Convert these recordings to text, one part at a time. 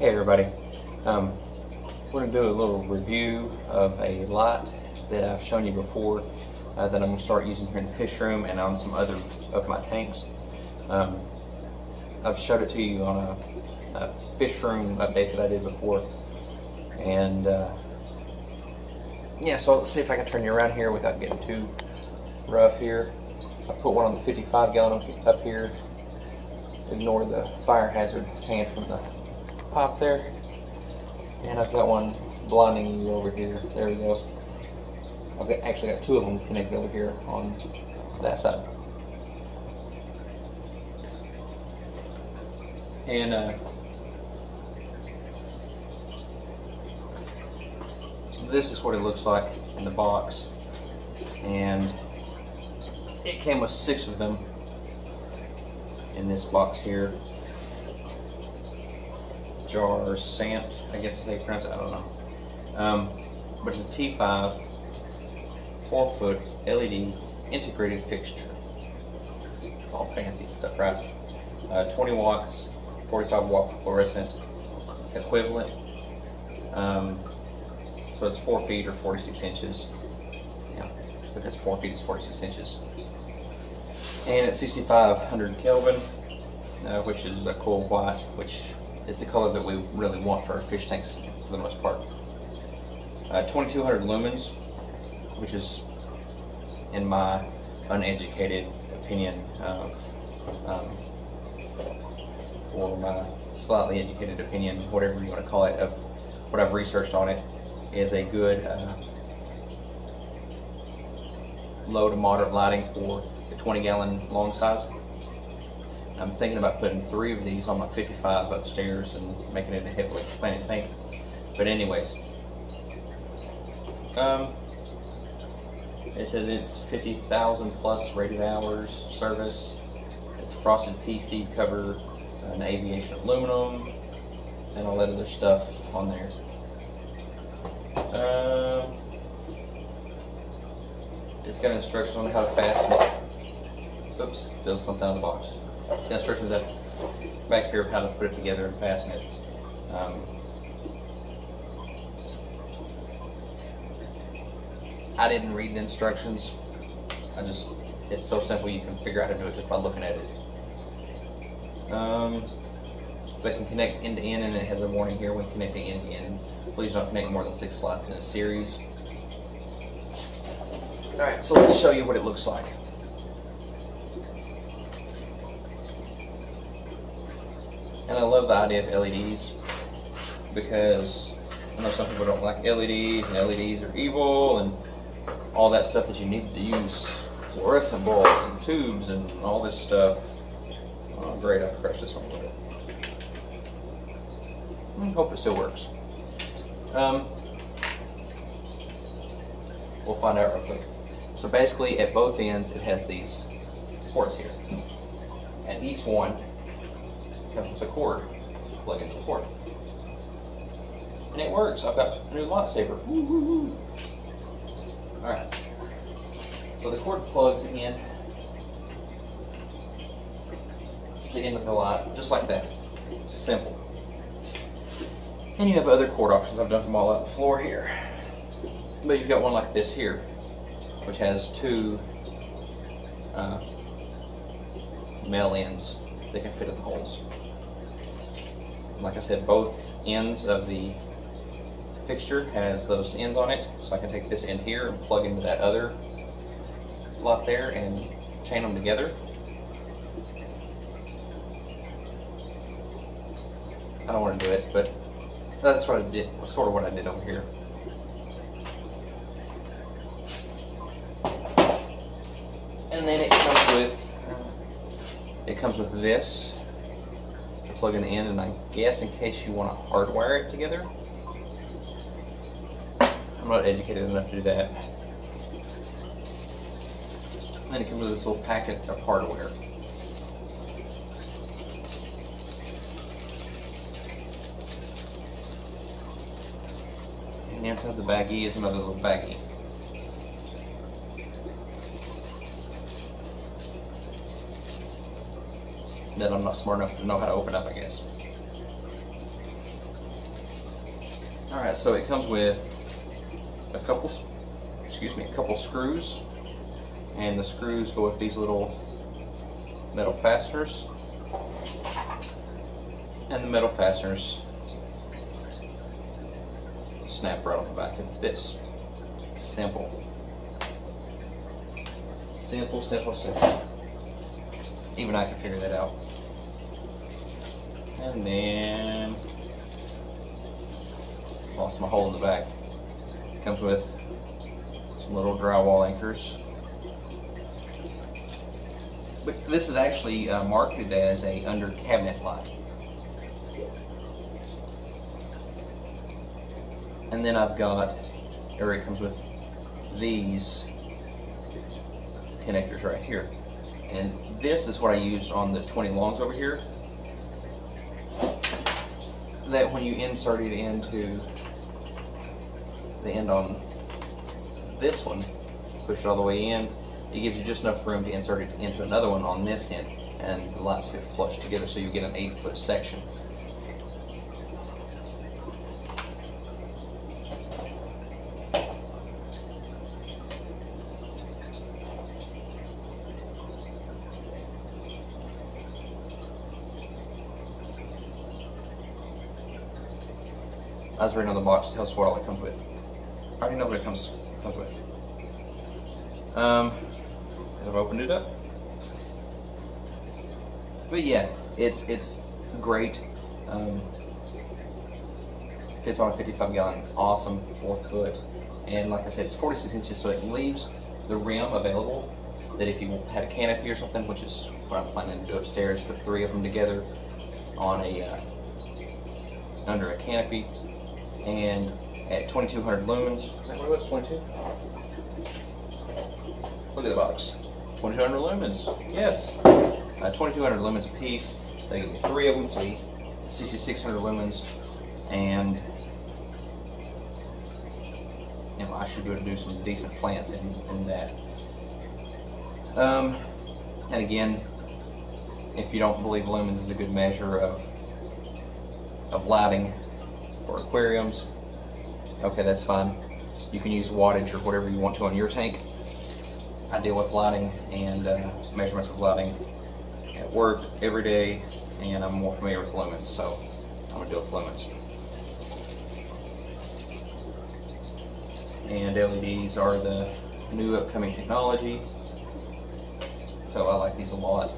Hey everybody, we're going to do a little review of a light that I've shown you before that I'm going to start using here in the fish room and on some other of my tanks. I've showed it to you on a fish room update that I did before, and yeah, so let's see if I can turn you around here without getting too rough here. I put one on the 55 gallon up here. Ignore the fire hazard hanging from the pop there. And I've got one blinding you over here. There we go. I've actually got two of them connected over here on that side. And this is what it looks like in the box. And it came with 6 of them in this box here. Jarsant, I guess they pronounce it, I don't know. But it's a T5 4-foot LED integrated fixture. It's all fancy stuff, right? 20 watts, 45 watt fluorescent equivalent. So it's 4 feet or 46 inches. Yeah, because 4 feet is 46 inches. And it's 6500 Kelvin, which is a cool white, which is the color that we really want for our fish tanks for the most part. 2200 lumens, which is, in my uneducated opinion, or my slightly educated opinion, whatever you want to call it, of what I've researched on it, is a good low to moderate lighting for the 20 gallon long size. I'm thinking about putting 3 of these on my 55 upstairs and making it a heavily expanded tank. But anyways, it says it's 50,000 plus rated hours service. It's frosted PC cover, an aviation aluminum, and all that other stuff on there. It's got instructions on how to fasten it. Oops, there's something on the box. It's got instructions back here of how to put it together and fasten it. I didn't read the instructions. It's so simple you can figure out how to do it just by looking at it. They can connect end to end, and it has a warning here when connecting end to end. Please don't connect more than 6 slots in a series. Alright, so let's show you what it looks like. And I love the idea of LEDs, because I know some people don't like LEDs, and LEDs are evil, and all that stuff that you need to use fluorescent bulbs and tubes and all this stuff. Oh great, I crushed this one with it. Hope it still works. We'll find out real quick. So basically at both ends it has these ports here, and each one comes with a cord, plug into the port, and it works. I've got a new lightsaber. Alright, so the cord plugs in to the end of the light, just like that. Simple. And you have other cord options. I've dumped them all out on the floor here. But you've got one like this here, which has 2 male ends that can fit in the holes. Like I said, both ends of the fixture has those ends on it, so I can take this end here and plug into that other lot there and chain them together. I don't want to do it, but that's what I did, sort of what I did over here. And then it comes with this to plug in the end, and I guess in case you want to hardwire it together. I'm not educated enough to do that. And then it comes with this little packet of hardware. And inside the baggie is another little baggie. That I'm not smart enough to know how to open up, I guess. Alright, so it comes with a couple screws, and the screws go with these little metal fasteners, and the metal fasteners snap right on the back of this. Simple. Simple, simple, simple. Even I can figure that out. And then lost my hole in the back. Comes with some little drywall anchors. But this is actually marketed as a under cabinet light. And then I've got, or it comes with these connectors right here. And this is what I use on the 20 longs over here. That when you insert it into the end on this one, push it all the way in, it gives you just enough room to insert it into another one on this end, and the lights fit flush together so you get an 8-foot section. I was reading on the box, it tells us what all it comes with. I already know what it comes with. As I've opened it up. But yeah, it's great. Fits on a 55-gallon, awesome 4-foot. And like I said, it's 46 inches, so it leaves the rim available that if you had a canopy or something, which is what I'm planning to do upstairs, put 3 of them together on a under a canopy. And at 2200 lumens, is that what it was, 22? Look at the box. 2200 lumens, yes. 2200 lumens a piece. They give me 3 of them, so 6600 lumens. And you know, I should be able to do some decent plants in that. And again, if you don't believe lumens is a good measure of lighting for aquariums, okay, that's fine. You can use wattage or whatever you want to on your tank. I deal with lighting and measurements of lighting at work every day, and I'm more familiar with lumens, so I'm going to deal with lumens. And LEDs are the new upcoming technology, so I like these a lot.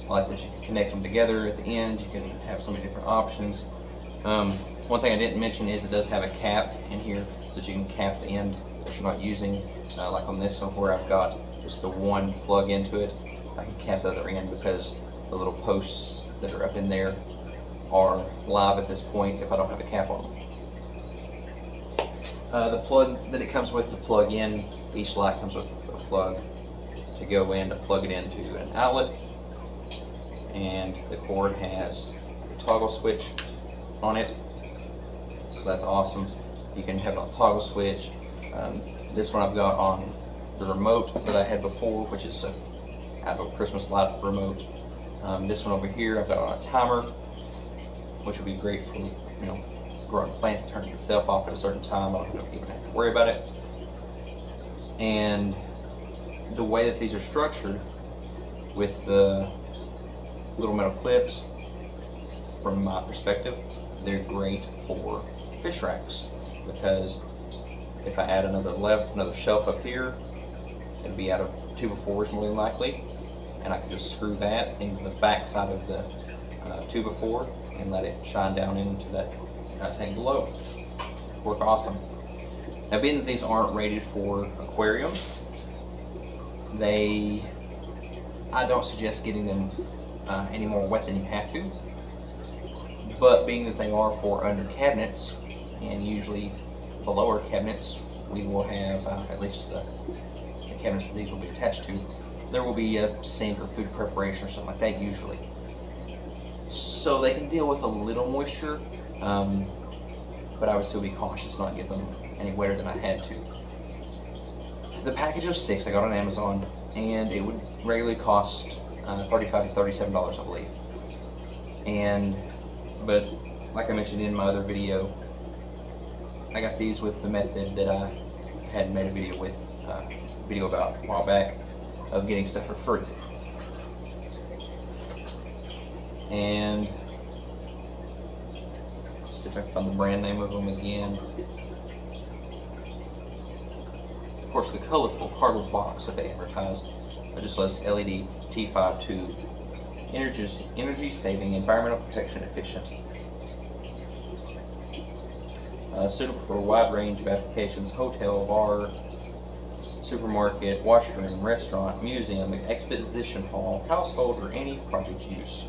I like that you can connect them together at the end. You can have so many different options. One thing I didn't mention is it does have a cap in here so that you can cap the end that you're not using. Like on this one where I've got just the one plug into it, I can cap the other end because the little posts that are up in there are live at this point if I don't have a cap on them. The plug that it comes with to plug in, each light comes with a plug to go in to plug it into an outlet, and the cord has a toggle switch on it, so that's awesome. You can have it on toggle switch. This one I've got on the remote that I had before, which is a Christmas light remote. This one over here I've got on a timer, which would be great for growing plants. It turns itself off at a certain time. I don't even have to worry about it. And the way that these are structured with the little metal clips, from my perspective, they're great for fish racks, because if I add another shelf up here, it'll be out of 2x4s more than likely, and I can just screw that into the back side of the 2x4 and let it shine down into that tank below. Work awesome. Now, being that these aren't rated for aquariums, I don't suggest getting them any more wet than you have to. But being that they are for under cabinets, and usually below our cabinets, we will have, at least the cabinets that these will be attached to, there will be a sink or food preparation or something like that usually. So they can deal with a little moisture, but I would still be cautious not get them any wetter than I had to. The package of 6 I got on Amazon, and it would regularly cost $35 to $37, I believe. But like I mentioned in my other video, I got these with the method that I had made a video about a while back of getting stuff for free. And see if I can find the brand name of them again. Of course, the colorful cardboard box that they advertise just lists LED T5 tube, energy saving, environmental protection efficient. Suitable for a wide range of applications: hotel, bar, supermarket, washroom, restaurant, museum, exposition hall, household, or any project use.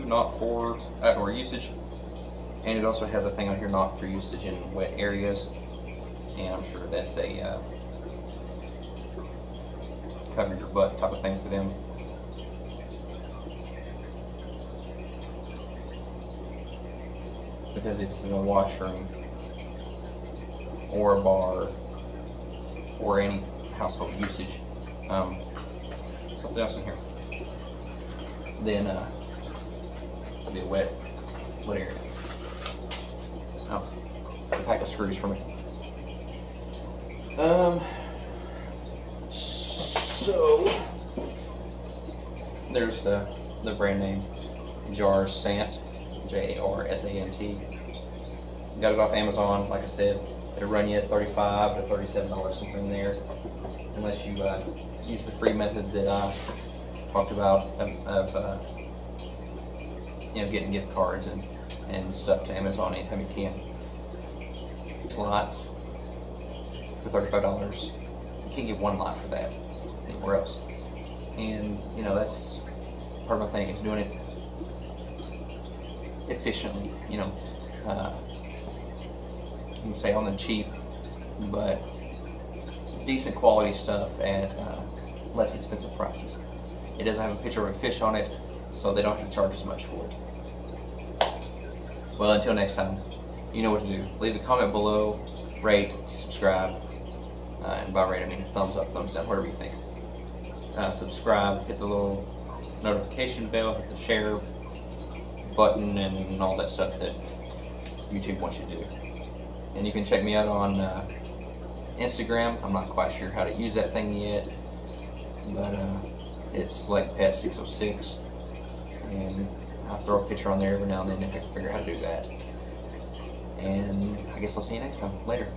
Not for outdoor usage. And it also has a thing on here, not for usage in wet areas. And I'm sure that's a cover your butt type of thing for them. Because if it's in a washroom or a bar or any household usage, something else in here, then it'll be a wet area. Oh, a pack of screws for me. So there's the brand name, Jarsant, Jarsant. Got it off Amazon, like I said. It'll run you at $35 to $37, something in there, unless you use the free method that I talked about of getting gift cards and stuff to Amazon anytime you can. Slots for $35. You can't get one lot for that anywhere else. And that's part of my thing, is doing it efficiently. You can say on the cheap, but decent quality stuff at less expensive prices. It doesn't have a picture of a fish on it, so they don't have to charge as much for it. Well, until next time, you know what to do. Leave a comment below, rate, subscribe, and by rate I mean thumbs up, thumbs down, whatever you think. Subscribe, hit the little notification bell, hit the share button, and all that stuff that YouTube wants you to do. And you can check me out on Instagram. I'm not quite sure how to use that thing yet, but it's like Pet606, and I'll throw a picture on there every now and then if I can figure out how to do that. And I guess I'll see you next time. Later.